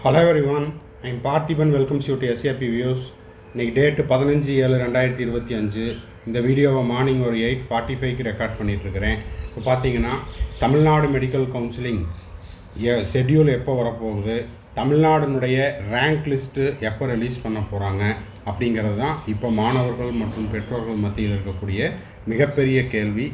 Hello everyone, I am Parthiban welcomes you to SAP Views. இன்னைக்கு date 15/7/2025. இந்த வீடியோவை morning ஒரு 8:45க்கு ரெக்கார்ட் பண்ணிகிட்ருக்கிறேன். இப்போ பார்த்தீங்கன்னா தமிழ்நாடு மெடிக்கல் கவுன்சிலிங் ஷெட்யூல் எப்போ வரப்போகுது, தமிழ்நாடுனுடைய ரேங்க் லிஸ்ட்டு எப்போ ரிலீஸ் பண்ண போகிறாங்க அப்படிங்கிறது தான் இப்போ மாணவர்கள் மற்றும் பெற்றோர்கள் மத்தியில் இருக்கக்கூடிய மிகப்பெரிய கேள்வி.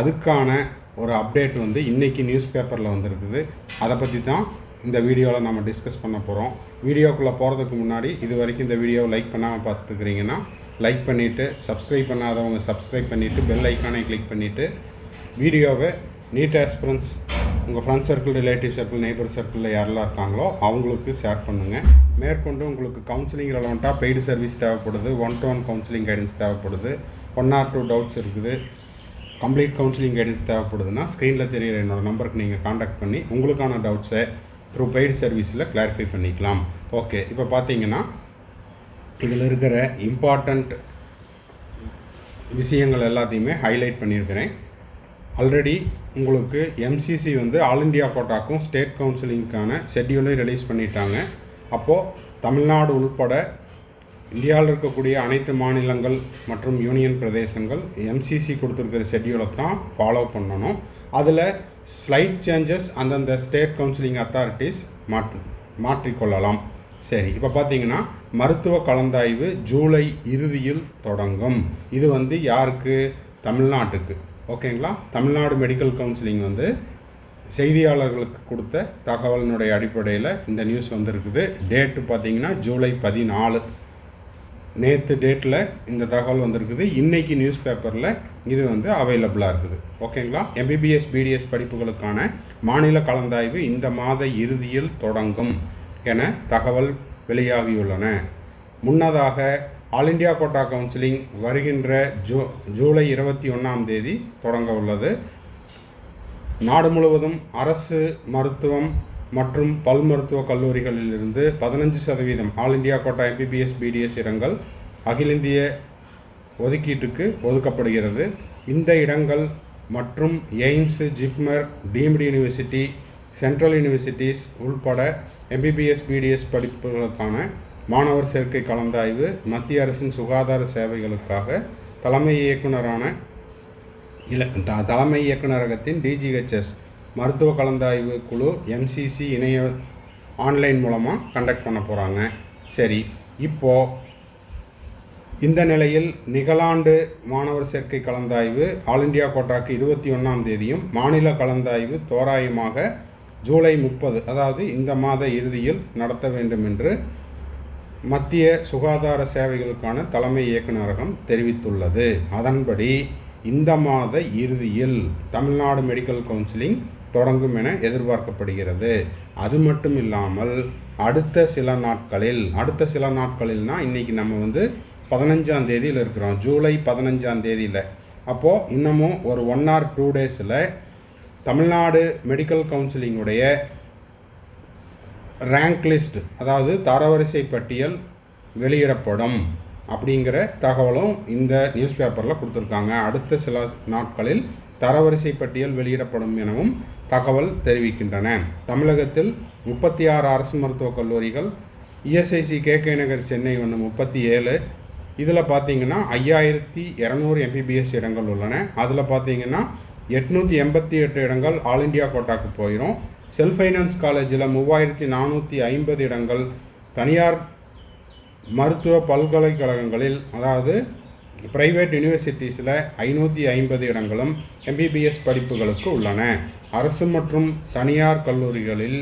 அதுக்கான ஒரு அப்டேட் இன்றைக்கி நியூஸ் பேப்பரில் வந்திருக்குது. அதை பற்றி தான் இந்த வீடியோவில் நம்ம டிஸ்கஸ் பண்ண போகிறோம். வீடியோக்குள்ளே போகிறதுக்கு முன்னாடி இது வரைக்கும் இந்த வீடியோவை லைக் பண்ணாமல் பார்த்துட்ருக்கிறீங்கன்னா லைக் பண்ணிவிட்டு, சப்ஸ்கிரைப் பண்ணாதவங்க சப்ஸ்கிரைப் பண்ணிவிட்டு, பெல் ஐக்கானை கிளிக் பண்ணிவிட்டு வீடியோவை நீட் ஆஸ்பிரன்ஸ் உங்கள் friend circle, relative circle, neighbour சர்க்கிளில் யாரெல்லாம் இருக்காங்களோ அவங்களுக்கு ஷேர் பண்ணுங்கள். மேற்கொண்டு உங்களுக்கு கவுன்சிலிங் ரெலவெண்ட்டாக பெய்டு சர்வீஸ் தேவைப்படுது, 1-to-1 கவுன்சிலிங் கைடன்ஸ் தேவைப்படுது, 1 or 2 டவுட்ஸ் இருக்குது, கம்ப்ளீட் கவுன்சிலிங் கைடன்ஸ் தேவைப்படுதுன்னா ஸ்க்ரீனில் தெரிகிற என்னோடய நம்பருக்கு நீங்கள் காண்டாக்ட் பண்ணி உங்களுக்கான டவுட்ஸை த்ரூ பெய்டு சர்வீஸில் கிளாரிஃபை பண்ணிக்கலாம். ஓகே, இப்போ பார்த்தீங்கன்னா இதில் இருக்கிற இம்பார்ட்டண்ட் விஷயங்கள் எல்லாத்தையுமே ஹைலைட் பண்ணியிருக்கிறேன். ஆல்ரெடி உங்களுக்கு எம்சிசி ஆல் இண்டியா கோட்டாக்கும் ஸ்டேட் கவுன்சிலிங்க்கான ஷெட்யூலையும் ரிலீஸ் பண்ணிட்டாங்க. அப்போது தமிழ்நாடு உள்பட இந்தியாவில் இருக்கக்கூடிய அனைத்து மாநிலங்கள் மற்றும் யூனியன் பிரதேசங்கள் எம்சிசி கொடுத்துருக்கிற ஷெட்யூலை தான் ஃபாலோ பண்ணணும். அதில் ஸ்லைட் சேஞ்சஸ் அந்தந்த ஸ்டேட் கவுன்சிலிங் அத்தாரிட்டிஸ் மாற்றிக்கொள்ளலாம். சரி, இப்போ பார்த்தீங்கன்னா மருத்துவ கலந்தாய்வு ஜூலை இறுதியில் தொடங்கும். இது யாருக்கு? தமிழ்நாட்டுக்கு. ஓகேங்களா? தமிழ்நாடு மெடிக்கல் கவுன்சிலிங் செய்தியாளர்களுக்கு கொடுத்த தகவலினுடைய அடிப்படையில் இந்த நியூஸ் வந்திருக்குது. டேட்டு பார்த்தீங்கன்னா ஜூலை 14. நேற்று டேட்டில் இந்த தகவல் வந்திருக்குது. இன்றைக்கி நியூஸ் பேப்பரில் இது அவைலபிளாக இருக்குது. ஓகேங்களா? எம்பிபிஎஸ் பிடிஎஸ் படிப்புகளுக்கான மாநில கலந்தாய்வு இந்த மாத இறுதியில் தொடங்கும் என தகவல் வெளியாகியுள்ளன. முன்னதாக ஆல் இண்டியா கோட்டா கவுன்சிலிங் வருகின்ற ஜூலை 21 தொடங்க உள்ளது. நாடு முழுவதும் அரசு மருத்துவம் மற்றும் பல் மருத்துவக் கல்லூரிகளிலிருந்து 15% all India quota MBBS BDS இடங்கள் அகில இந்திய ஒதுக்கீட்டுக்கு ஒதுக்கப்படுகிறது. இந்த இடங்கள் மற்றும் AIIMS, JIPMER, deemed university, central universities உள்பட எம்பிபிஎஸ் பிடிஎஸ் படிப்புகளுக்கான மாணவர் சேர்க்கை கலந்தாய்வு மத்திய அரசின் சுகாதார சேவைகளுக்காக தலைமை இயக்குநரகத்தின் டிஜிஹெச்எஸ் மருத்துவ கலந்தாய்வு குழு எம்சிசி இணைய ஆன்லைன் மூலமாக கண்டக்ட் பண்ண போகிறாங்க. சரி, இப்போது இந்த நிலையில் நிகழாண்டு மாணவர் சேர்க்கை கலந்தாய்வு ஆல் இண்டியா கோட்டாக்கு 21 மாநில கலந்தாய்வு தோராயமாக ஜூலை 30, அதாவது இந்த மாத இறுதியில் நடத்த வேண்டும் என்று மத்திய சுகாதார சேவைகளுக்கான தலைமை இயக்குநரகம் தெரிவித்துள்ளது. அதன்படி இந்த மாத இறுதியில் தமிழ்நாடு மெடிக்கல் கவுன்சிலிங் தொடங்கும் என எதிர்பார்க்கப்படுகிறது. அது மட்டும் இல்லாமல் அடுத்த சில நாட்களில்னால் இன்றைக்கி நம்ம 15 இருக்கிறோம், ஜூலை 15 அப்போது இன்னமும் ஒரு 1 or 2 டேஸில் தமிழ்நாடு மெடிக்கல் கவுன்சிலிங்குடைய ரேங்க் லிஸ்ட், அதாவது தரவரிசை பட்டியல் வெளியிடப்படும் அப்படிங்கிற தகவலும் இந்த நியூஸ் பேப்பரில் கொடுத்துருக்காங்க. அடுத்த சில நாட்களில் தரவரிசை பட்டியல் வெளியிடப்படும் எனவும் தகவல் தெரிவிக்கின்றன. தமிழகத்தில் 36 அரசு மருத்துவக் கல்லூரிகள், இஎஸ்ஐசி கேகே நகர் சென்னை 37, இதில் பார்த்தீங்கன்னா 5200 எம்பிபிஎஸ் இடங்கள் உள்ளன. அதில் பார்த்தீங்கன்னா 888 இடங்கள் ஆல் இண்டியா கோட்டாக்கு போயிடும். செல்ஃப் ஃபைனான்ஸ் காலேஜில் 3450 இடங்கள், தனியார் மருத்துவ பல்கலைக்கழகங்களில் அதாவது பிரைவேட் யூனிவர்சிட்டிஸில் 550 இடங்களும் எம்பிபிஎஸ் படிப்புகளுக்கு உள்ளன. அரசு மற்றும் தனியார் கல்லூரிகளில்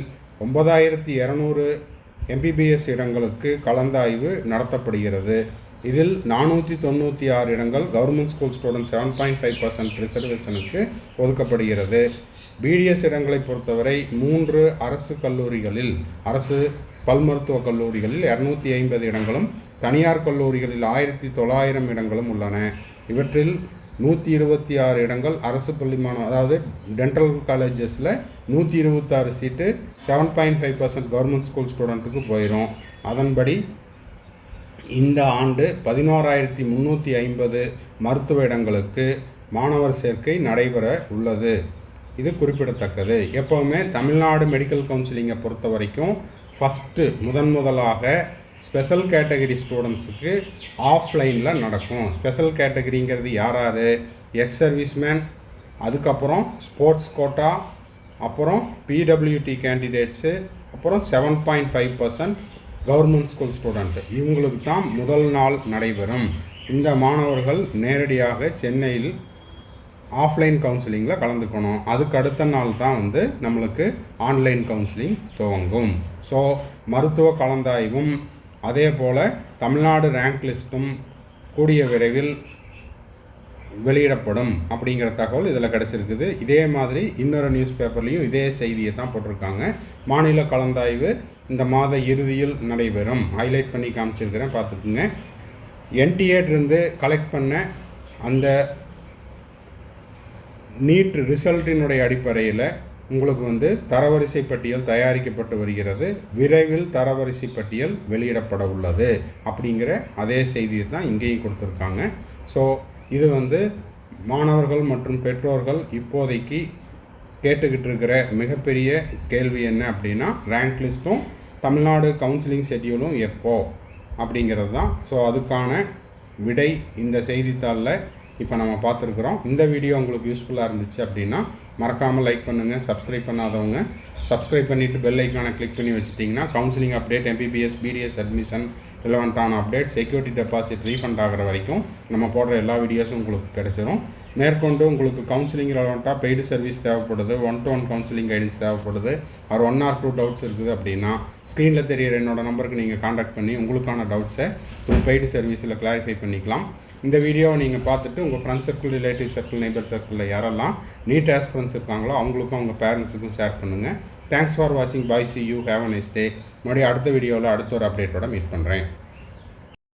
9200 எம்பிபிஎஸ் இடங்களுக்கு கலந்தாய்வு நடத்தப்படுகிறது. இதில் 496 இடங்கள் கவர்மெண்ட் ஸ்கூல் ஸ்டூடெண்ட் 7.5% ரிசர்வேஷனுக்கு ஒதுக்கப்படுகிறது. பிடிஎஸ் இடங்களை பொறுத்தவரை 3 அரசு பல் மருத்துவக் கல்லூரிகளில் 250 இடங்களும், தனியார் கல்லூரிகளில் 1900 இடங்களும் உள்ளன. இவற்றில் 126 இடங்கள் அரசு பள்ளி அதாவது டென்டல் காலேஜஸில் 126 சீட்டு 7.5% கவர்மெண்ட் ஸ்கூல் ஸ்டூடெண்ட்டுக்கு போயிடும். அதன்படி இந்த ஆண்டு 11350 மருத்துவ இடங்களுக்கு மாணவர் சேர்க்கை நடைபெற உள்ளது. இது குறிப்பிடத்தக்கது. எப்போவுமே தமிழ்நாடு மெடிக்கல் கவுன்சிலிங்கை பொறுத்த வரைக்கும் ஃபஸ்ட்டு முதலாக ஸ்பெஷல் கேட்டகரி ஸ்டூடெண்ட்ஸுக்கு ஆஃப்லைனில் நடக்கும். ஸ்பெஷல் கேட்டகரிங்கிறது யார் எக்ஸ் சர்வீஸ்மேன், அதுக்கப்புறம் ஸ்போர்ட்ஸ் கோட்டா, அப்புறம் பிடபிள்யூடி கேண்டிடேட்ஸு, அப்புறம் 7.5% கவர்மெண்ட் ஸ்கூல் ஸ்டூடெண்ட்டு, இவங்களுக்கு தான் முதல் நாள் நடைபெறும். இந்த மாணவர்கள் நேரடியாக சென்னையில் ஆஃப்லைன் கவுன்சிலிங்கில் கலந்துக்கணும். அதுக்கு அடுத்த நாள் தான் வந்து நம்மளுக்கு ஆன்லைன் கவுன்சிலிங் துவங்கும். ஸோ மருத்துவ கலந்தாய்வும் அதே போல் தமிழ்நாடு ரேங்க் லிஸ்ட்டும் கூடிய விரைவில் வெளியிடப்படும் அப்படிங்கிற தகவல் இதில் கிடச்சிருக்குது. இதே மாதிரி இன்னொரு நியூஸ் பேப்பர்லேயும் இதே செய்தியை தான் போட்டிருக்காங்க. மாநில கலந்தாய்வு இந்த மாத இறுதியில் நடைபெறும். ஹைலைட் பண்ணி காமிச்சிருக்கிறேன், பார்த்துக்குங்க. என்டிஏட்டிருந்து கலெக்ட் பண்ண அந்த நீட் ரிசல்ட்டினுடைய அடிப்படையில் உங்களுக்கு வந்து தரவரிசை பட்டியல் தயாரிக்கப்பட்டு வருகிறது. விரைவில் தரவரிசை பட்டியல் வெளியிடப்பட உள்ளது அப்படிங்கிற அதே செய்தியை தான் இங்கேயும் கொடுத்துருக்காங்க. ஸோ இது வந்து மாணவர்கள் மற்றும் பெற்றோர்கள் இப்போதைக்கு கேட்டுக்கிட்டு இருக்கிற மிகப்பெரிய கேள்வி என்ன அப்படின்னா, ரேங்க் லிஸ்ட்டும் தமிழ்நாடு கவுன்சிலிங் ஷெட்யூலும் எப்போ அப்படிங்கிறது தான். ஸோ அதுக்கான விடை இந்த செய்தித்தாளில் இப்போ நம்ம பார்த்துருக்குறோம். இந்த வீடியோ உங்களுக்கு யூஸ்ஃபுல்லாக இருந்துச்சு அப்படின்னா மறக்காமல் லைக் பண்ணுங்கள். சப்ஸ்கிரைப் பண்ணாதவங்க சப்ஸ்கிரைப் பண்ணிவிட்டு பெல் ஐக்கானை கிளிக் பண்ணி வச்சுட்டிங்கன்னா counselling update, MBBS, BDS admission, ரிலவெண்ட்டான அப்டேட், செக்யூரிட்டி டெபாசிட் ரீஃபண்ட் ஆகிற வரைக்கும் நம்ம போடுற எல்லா வீடியோஸும் உங்களுக்கு கிடைச்சிடும். மேற்கொண்டு உங்களுக்கு கவுன்சிலிங் ரெலவெண்ட்டாக பெய்டு சர்வீஸ் தேவைப்படுது, 1-to-1 கவுன்சிலிங் கைடன்ஸ் தேவைப்படுது, ஒரு 1 or 2 டவுட்ஸ் இருக்குது அப்படின்னா ஸ்க்ரீனில் தெரியிற என்னோடய நம்பருக்கு நீங்கள் காண்டாக்ட் பண்ணி உங்களுக்கான டவுட்ஸை பெய்டு சர்வீஸில் கிளாரிஃபை பண்ணிக்கலாம். இந்த வீடியோவை நீங்கள் பார்த்துட்டு உங்கள் friends circle, relative circle, neighbour சர்க்கிளில் யாரெல்லாம் நீட் ஆஸ்பிரன்ட்ஸ் இருக்காங்களோ அவங்களுக்கும் அவங்க பேரண்ட்ஸுக்கும் ஷேர் பண்ணுங்கள். தேங்க்ஸ் ஃபார் வாட்சிங். Bye, see you, have a nice day. மறுபடியும் அடுத்த வீடியோவில் அடுத்த ஒரு அப்டேட்டோட மீட் பண்ணுறேன்.